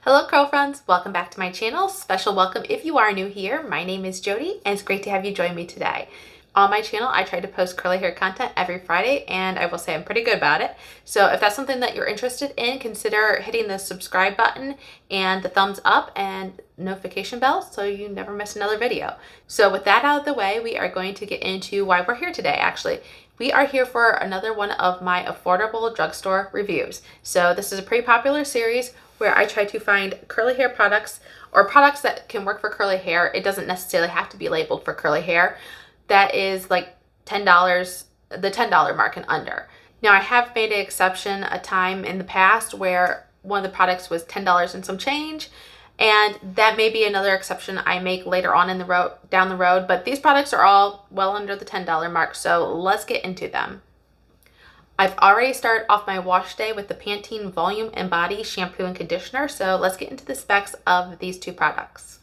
Hello curl friends, welcome back to my channel. Special welcome if you are new here. My name is Jody and it's great to have you join me today. On my channel, I try to post curly hair content every Friday and I will say I'm pretty good about it. So if that's something that you're interested in, consider hitting the subscribe button and the thumbs up and notification bell so you never miss another video. So with that out of the way, we are going to get into why we're here today actually. We are here for another one of my affordable drugstore reviews. So this is a pretty popular series where I try to find curly hair products or products that can work for curly hair. It doesn't necessarily have to be labeled for curly hair. That is like $10, the $10 mark and under. Now I have made an exception a time in the past where one of the products was $10 and some change, and that may be another exception I make later on in the road, down the road, but these products are all well under the $10 mark, so let's get into them. I've already started off my wash day with the Pantene Volume and Body Shampoo and Conditioner, so let's get into the specs of these two products.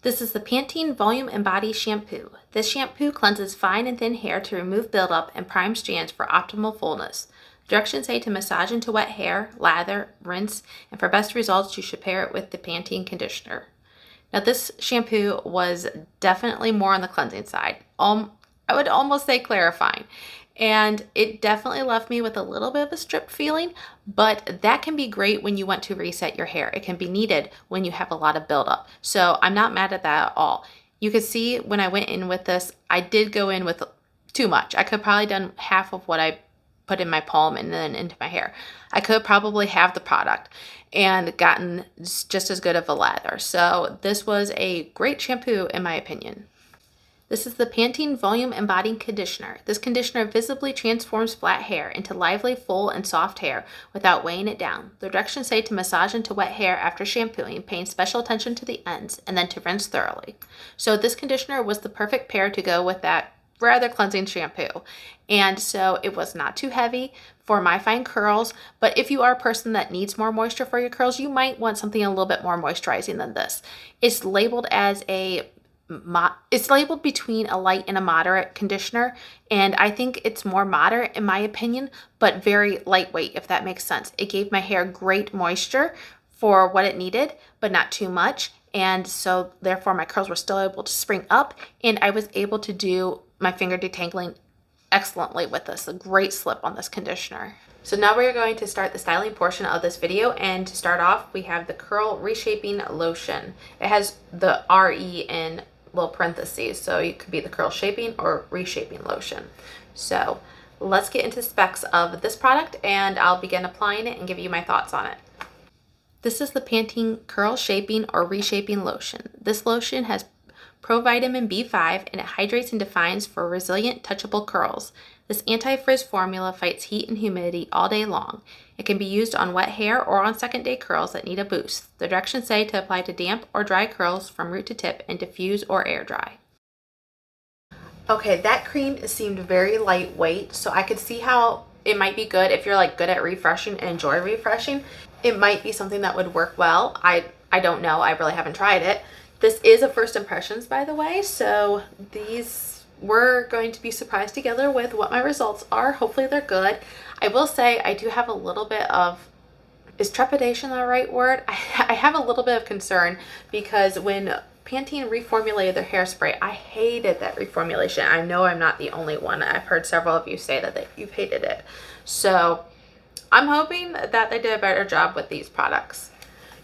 This is the Pantene Volume and Body Shampoo. This shampoo cleanses fine and thin hair to remove buildup and prime strands for optimal fullness. Directions say to massage into wet hair, lather, rinse, and for best results you should pair it with the Pantene Conditioner. Now this shampoo was definitely more on the cleansing side. I would almost say clarifying. And it definitely left me with a little bit of a stripped feeling, but that can be great when you want to reset your hair. It can be needed when you have a lot of buildup. So I'm not mad at that at all. You can see when I went in with this, I did go in with too much. I could probably done half of what I put in my palm and then into my hair. I could probably have the product and gotten just as good of a lather. So this was a great shampoo in my opinion. This is the Pantene Volume and Body Conditioner. This conditioner visibly transforms flat hair into lively, full, and soft hair without weighing it down. The directions say to massage into wet hair after shampooing, paying special attention to the ends, and then to rinse thoroughly. So this conditioner was the perfect pair to go with that rather cleansing shampoo. And so it was not too heavy for my fine curls, but if you are a person that needs more moisture for your curls, you might want something a little bit more moisturizing than this. It's labeled between a light and a moderate conditioner, and I think it's more moderate in my opinion, but very lightweight, if that makes sense. It gave my hair great moisture for what it needed, but not too much, and so therefore my curls were still able to spring up, and I was able to do my finger detangling excellently with this. A great slip on this conditioner. So now we're going to start the styling portion of this video, and to start off we have the Curl Reshaping Lotion. It has the RE in little parentheses, so it could be the curl shaping or reshaping lotion. So let's get into the specs of this product and I'll begin applying it and give you my thoughts on it. This is the Pantene Curl Shaping or Reshaping Lotion. This lotion has provitamin B5 and it hydrates and defines for resilient, touchable curls. This anti-frizz formula fights heat and humidity all day long. It can be used on wet hair or on second day curls that need a boost. The directions say to apply to damp or dry curls from root to tip and diffuse or air dry. Okay, that cream seemed very lightweight, so I could see how it might be good if you're like good at refreshing and enjoy refreshing. It might be something that would work well. I don't know. I really haven't tried it. This is a first impressions, by the way, so we're going to be surprised together with what my results are. Hopefully they're good. I will say I do have a little bit of, is trepidation the right word? I have a little bit of concern because when Pantene reformulated their hairspray, I hated that reformulation. I know I'm not the only one. I've heard several of you say that you've hated it. So I'm hoping that they did a better job with these products.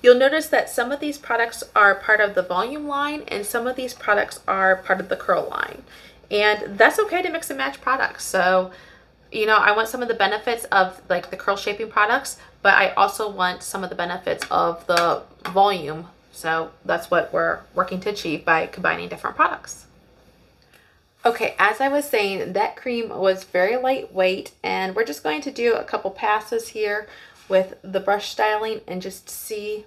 You'll notice that some of these products are part of the volume line and some of these products are part of the curl line. And that's okay to mix and match products. So, you know, I want some of the benefits of like the curl shaping products, but I also want some of the benefits of the volume. So that's what we're working to achieve by combining different products. Okay, as I was saying, that cream was very lightweight, and we're just going to do a couple passes here with the brush styling and just see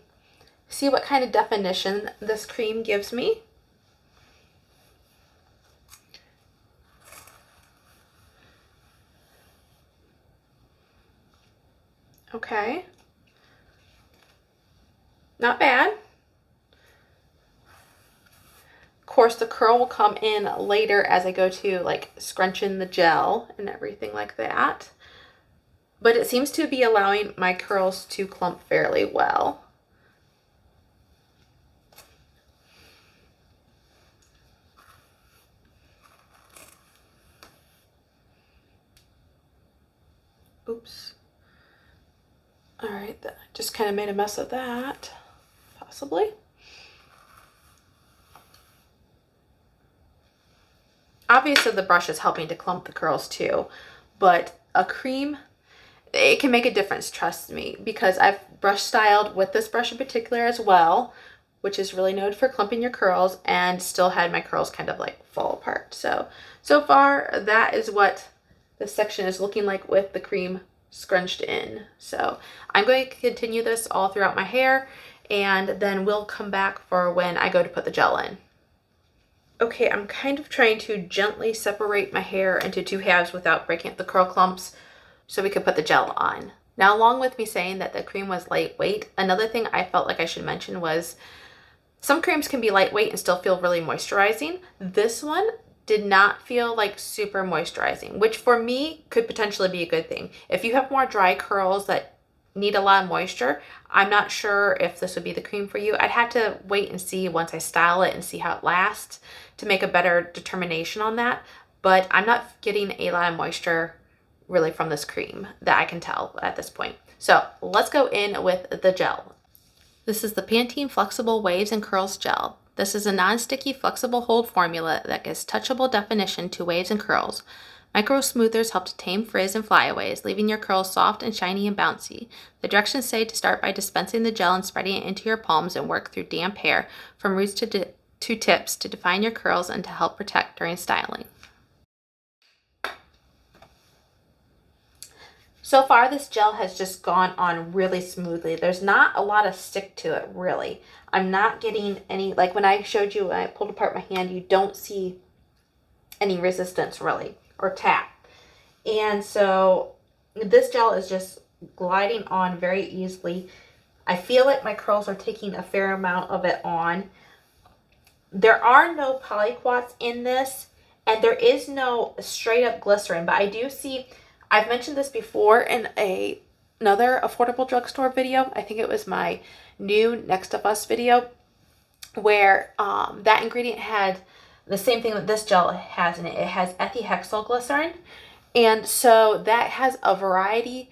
what kind of definition this cream gives me. Okay, not bad. Of course, the curl will come in later as I go to like scrunch in the gel and everything like that. But it seems to be allowing my curls to clump fairly well. Oops. All right, that just kind of made a mess of that, possibly. Obviously the brush is helping to clump the curls too, but a cream, it can make a difference, trust me, because I've brush styled with this brush in particular as well, which is really known for clumping your curls, and still had my curls kind of like fall apart. So far that is what this section is looking like with the cream scrunched in. So I'm going to continue this all throughout my hair, and then we'll come back for when I go to put the gel in. Okay, I'm kind of trying to gently separate my hair into two halves without breaking up the curl clumps so we could put the gel on. Now, along with me saying that the cream was lightweight, another thing I felt like I should mention was some creams can be lightweight and still feel really moisturizing. This one did not feel like super moisturizing, which for me could potentially be a good thing. If you have more dry curls that need a lot of moisture, I'm not sure if this would be the cream for you. I'd have to wait and see once I style it and see how it lasts to make a better determination on that. But I'm not getting a lot of moisture really from this cream that I can tell at this point. So let's go in with the gel. This is the Pantene Flexible Waves and Curls Gel. This is a non-sticky flexible hold formula that gives touchable definition to waves and curls. Micro smoothers help to tame frizz and flyaways, leaving your curls soft and shiny and bouncy. The directions say to start by dispensing the gel and spreading it into your palms and work through damp hair from roots to tips to define your curls and to help protect during styling. So far, this gel has just gone on really smoothly. There's not a lot of stick to it, really. I'm not getting any, like when I showed you, when I pulled apart my hand, you don't see any resistance really, or tap. And so this gel is just gliding on very easily. I feel like my curls are taking a fair amount of it on. There are no polyquats in this, and there is no straight up glycerin, but I do see, I've mentioned this before in another affordable drugstore video. I think it was my new Next of Us video, where that ingredient had the same thing that this gel has in it. It has ethihexyl glycerin, and so that has a variety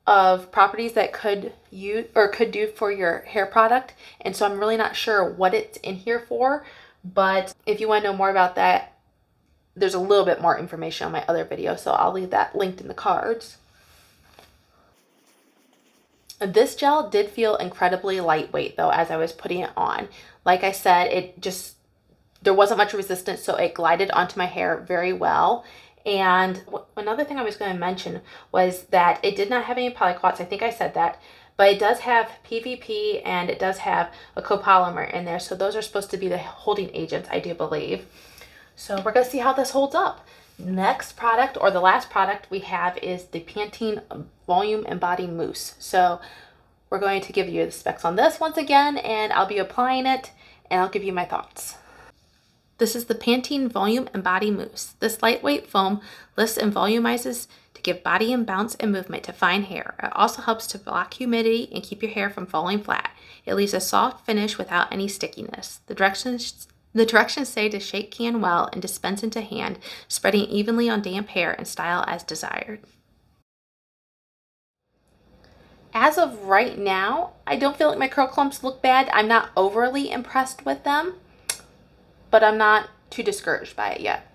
of properties that could do for your hair product. And so I'm really not sure what it's in here for, but if you want to know more about that, there's a little bit more information on my other video, so I'll leave that linked in the cards. This gel did feel incredibly lightweight though as I was putting it on. Like I said, there wasn't much resistance, so it glided onto my hair very well. And another thing I was going to mention was that it did not have any polyquats. I think I said that, but it does have PVP and it does have a copolymer in there. So those are supposed to be the holding agents, I do believe. So we're going to see how this holds up. Next product, or the last product we have, is the Pantene Volume and Body Mousse. So we're going to give you the specs on this once again, and I'll be applying it and I'll give you my thoughts. This is the Pantene Volume and Body Mousse. This lightweight foam lifts and volumizes to give body and bounce and movement to fine hair. It also helps to block humidity and keep your hair from falling flat. It leaves a soft finish without any stickiness. The directions say to shake can well and dispense into hand, spreading evenly on damp hair and style as desired. As of right now, I don't feel like my curl clumps look bad. I'm not overly impressed with them, but I'm not too discouraged by it yet.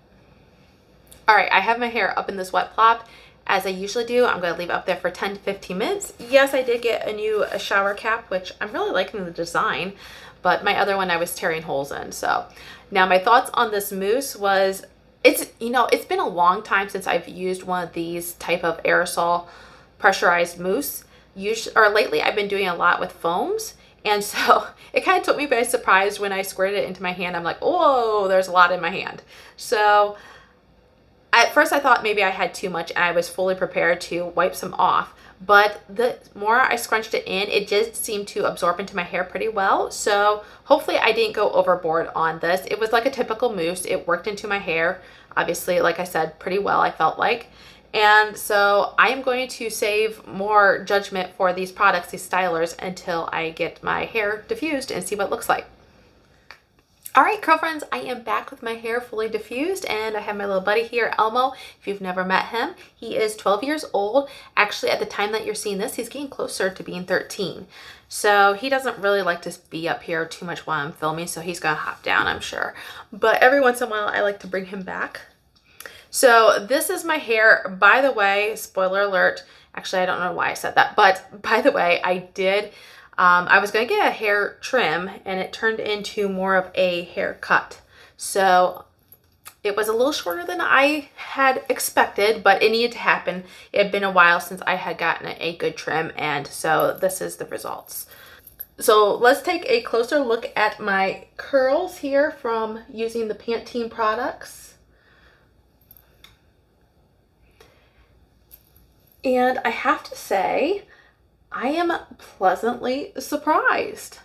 All right, I have my hair up in this wet plop as I usually do. I'm going to leave it up there for 10 to 15 minutes. Yes, I did get a new shower cap, which I'm really liking the design, but my other one I was tearing holes in. So now my thoughts on this mousse was, it's been a long time since I've used one of these type of aerosol pressurized mousse. Lately I've been doing a lot with foams. And so it kind of took me by surprise when I squirted it into my hand. I'm like, oh, there's a lot in my hand. So at first I thought maybe I had too much, and I was fully prepared to wipe some off. But the more I scrunched it in, it did seem to absorb into my hair pretty well. So hopefully I didn't go overboard on this. It was like a typical mousse. It worked into my hair, obviously, like I said, pretty well, I felt like. And so I am going to save more judgment for these products, these stylers, until I get my hair diffused and see what it looks like. All right, girlfriends, I am back with my hair fully diffused, and I have my little buddy here, Elmo. If you've never met him, he is 12 years old. Actually, at the time that you're seeing this, he's getting closer to being 13. So he doesn't really like to be up here too much while I'm filming, so he's gonna hop down, I'm sure. But every once in a while, I like to bring him back. So this is my hair. By the way, spoiler alert, actually, I don't know why I said that, but by the way, I was going to get a hair trim and it turned into more of a haircut. So it was a little shorter than I had expected, but it needed to happen. It had been a while since I had gotten a good trim, and so this is the results. So let's take a closer look at my curls here from using the Pantene products. And I have to say, I am pleasantly surprised.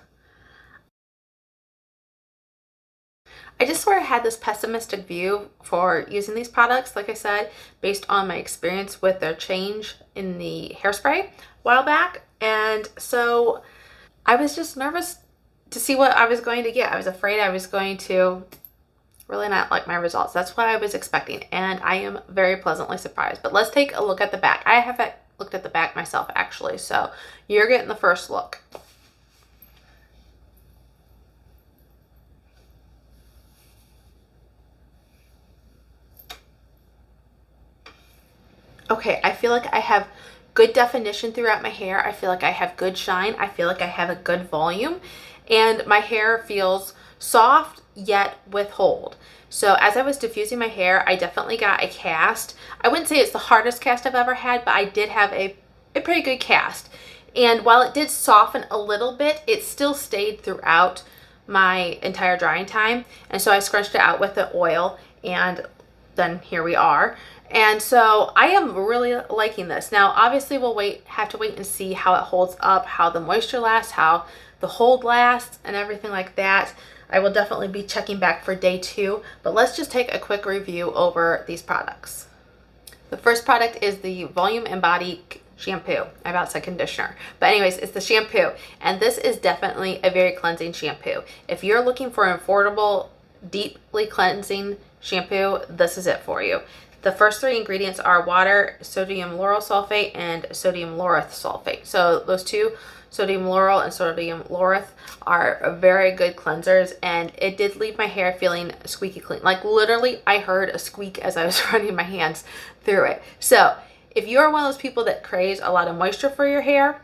I just sort of had this pessimistic view for using these products, like I said, based on my experience with their change in the hairspray a while back. And so I was just nervous to see what I was going to get. I was afraid I was going to really not like my results. That's what I was expecting, and I am very pleasantly surprised. But let's take a look at the back. I haven't looked at the back myself, actually, so you're getting the first look. Okay, I feel like I have good definition throughout my hair. I feel like I have good shine. I feel like I have a good volume, and my hair feels soft yet with hold. So as I was diffusing my hair, I definitely got a cast. I wouldn't say it's the hardest cast I've ever had, but I did have a pretty good cast. And while it did soften a little bit, it still stayed throughout my entire drying time. And so I scrunched it out with the oil, and then here we are. And so I am really liking this. Now, obviously we'll have to wait and see how it holds up, how the moisture lasts, how the hold lasts, and everything like that. I will definitely be checking back for day 2, but let's just take a quick review over these products. The first product is the Volume and Body Shampoo. I about said conditioner, but anyways, it's the shampoo, and this is definitely a very cleansing shampoo. If you're looking for an affordable, deeply cleansing shampoo, this is it for you. The first 3 ingredients are water, sodium lauryl sulfate, and sodium laureth sulfate. So those two, sodium lauryl and sodium laureth, are very good cleansers, and it did leave my hair feeling squeaky clean. Like literally, I heard a squeak as I was running my hands through it. So if you are one of those people that craves a lot of moisture for your hair,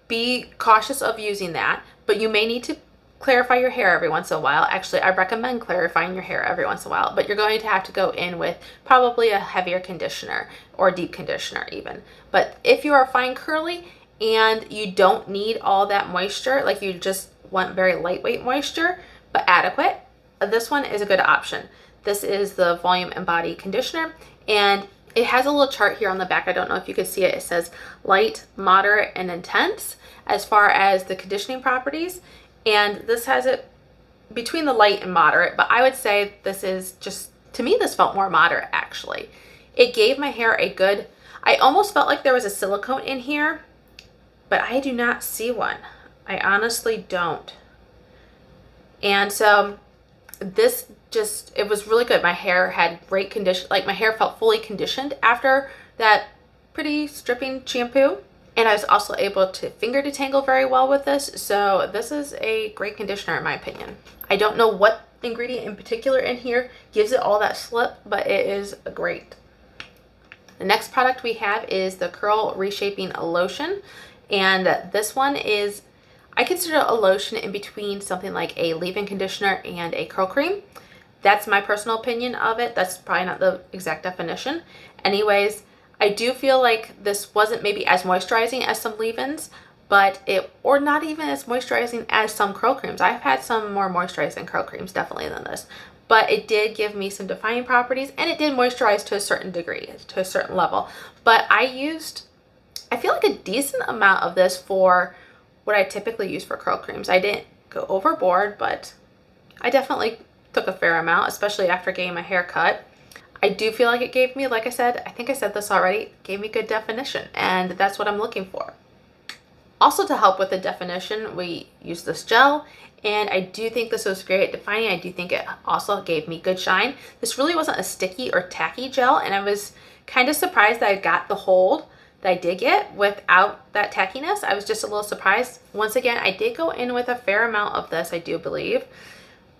be cautious of using that, but you may need to clarify your hair every once in a while. Actually, I recommend clarifying your hair every once in a while, but you're going to have to go in with probably a heavier conditioner or deep conditioner even. But if you are fine curly and you don't need all that moisture, like you just want very lightweight moisture but adequate, this one is a good option. This is the Volume and Body Conditioner, and it has a little chart here on the back. I don't know if you can see it. It says light, moderate, and intense as far as the conditioning properties. And this has it between the light and moderate, but I would say this is just, to me, this felt more moderate actually. It gave my hair a good, I almost felt like there was a silicone in here, but I do not see one. I honestly don't. And so this just, it was really good. My hair had great condition, like my hair felt fully conditioned after that pretty stripping shampoo. And I was also able to finger detangle very well with this. So this is a great conditioner in my opinion. I don't know what ingredient in particular in here gives it all that slip, but it is great. The next product we have is the Curl Reshaping Lotion. And this one is, I consider a lotion in between something like a leave-in conditioner and a curl cream. That's my personal opinion of it. That's probably not the exact definition. Anyways, I do feel like this wasn't maybe as moisturizing as some leave-ins, or not even as moisturizing as some curl creams. I've had some more moisturizing curl creams definitely than this, but it did give me some defining properties, and it did moisturize to a certain degree, to a certain level. But I feel like a decent amount of this for what I typically use for curl creams. I didn't go overboard, but I definitely took a fair amount, especially after getting my hair cut. I do feel like it gave me, like I said, I think I said this already, gave me good definition, and that's what I'm looking for. Also, to help with the definition, we use this gel, and I do think this was great at defining. I do think it also gave me good shine. This really wasn't a sticky or tacky gel, and I was kind of surprised that I got the hold that I did get without that tackiness. I was just a little surprised. Once again, I did go in with a fair amount of this, I do believe.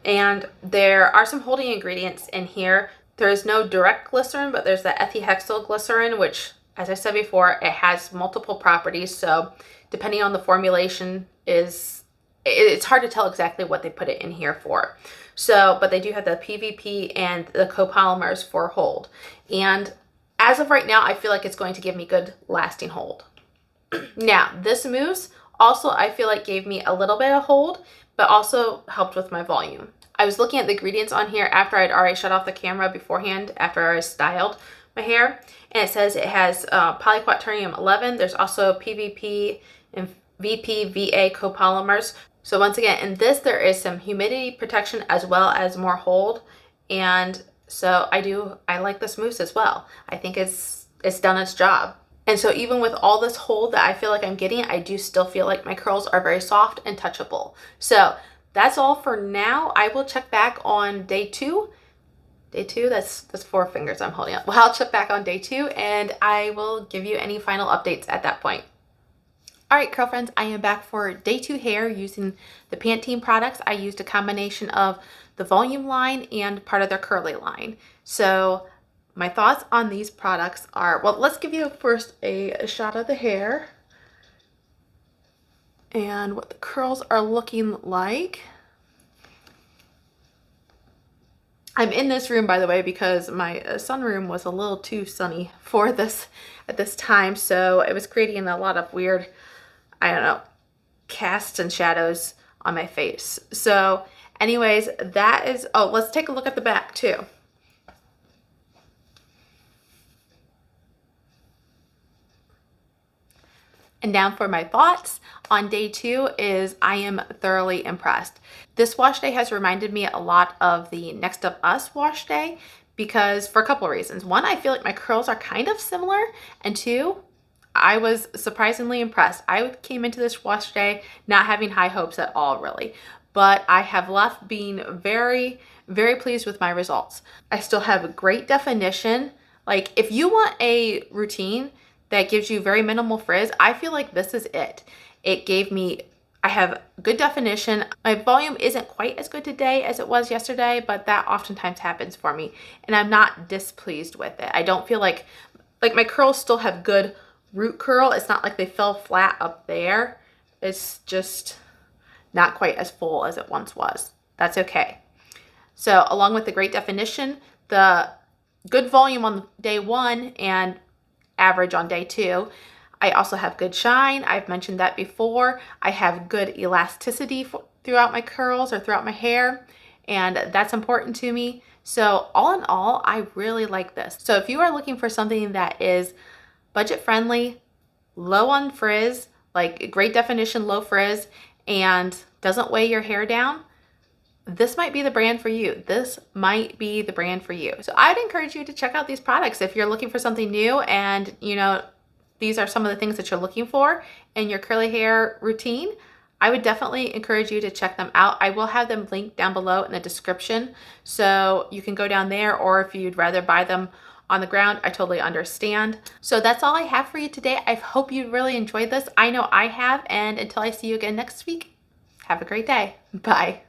And there are some holding ingredients in here. There is no direct glycerin, but there's the ethihexyl glycerin, which, as I said before, it has multiple properties. So depending on the formulation, it's hard to tell exactly what they put it in here for. So, but they do have the PVP and the copolymers for hold. And as of right now, I feel like it's going to give me good lasting hold. Now, this mousse also, I feel like, gave me a little bit of hold, but also helped with my volume. I was looking at the ingredients on here after I'd already shut off the camera beforehand, after I styled my hair, and it says it has polyquaternium 11. There's also PVP and VPVA copolymers. So once again, in this, there is some humidity protection as well as more hold, and so I like this mousse as well. I think it's done its job. And so even with all this hold that I feel like I'm getting, I do still feel like my curls are very soft and touchable. So that's all for now. I will check back on day 2. Day 2, that's 4 fingers I'm holding up. Well, I'll check back on day 2 and I will give you any final updates at that point. All right, curl friends, I am back for day 2 hair using the Pantene products. I used a combination of the volume line and part of their curly line. So my thoughts on these products are, well, let's give you first a shot of the hair and what the curls are looking like. I'm in this room, by the way, because my sunroom was a little too sunny for this at this time, so it was creating a lot of weird, I don't know, casts and shadows on my face. So anyways, that is, oh, let's take a look at the back too. And now for my thoughts on day 2 is I am thoroughly impressed. This wash day has reminded me a lot of the Next of Us wash day because for a couple of reasons. One, I feel like my curls are kind of similar, and 2, I was surprisingly impressed. I came into this wash day not having high hopes at all, really, but I have left being very, very pleased with my results. I still have great definition. Like, if you want a routine that gives you very minimal frizz, I feel like this is it. It gave me, I have good definition. My volume isn't quite as good today as it was yesterday, but that oftentimes happens for me, and I'm not displeased with it. I don't feel like my curls still have good root curl. It's not like they fell flat up there. It's just not quite as full as it once was. That's okay. So along with the great definition, the good volume on day 1 and average on day 2, I also have good shine. I've mentioned that before. I have good elasticity throughout my curls or throughout my hair, and that's important to me. So all in all, I really like this. So if you are looking for something that is budget friendly, low on frizz, like great definition, low frizz, and doesn't weigh your hair down, this might be the brand for you. This might be the brand for you. So I'd encourage you to check out these products if you're looking for something new, and you know, these are some of the things that you're looking for in your curly hair routine. I would definitely encourage you to check them out. I will have them linked down below in the description, so you can go down there, or if you'd rather buy them on the ground, I totally understand. So that's all I have for you today. I hope you really enjoyed this. I know I have, and until I see you again next week, have a great day. Bye.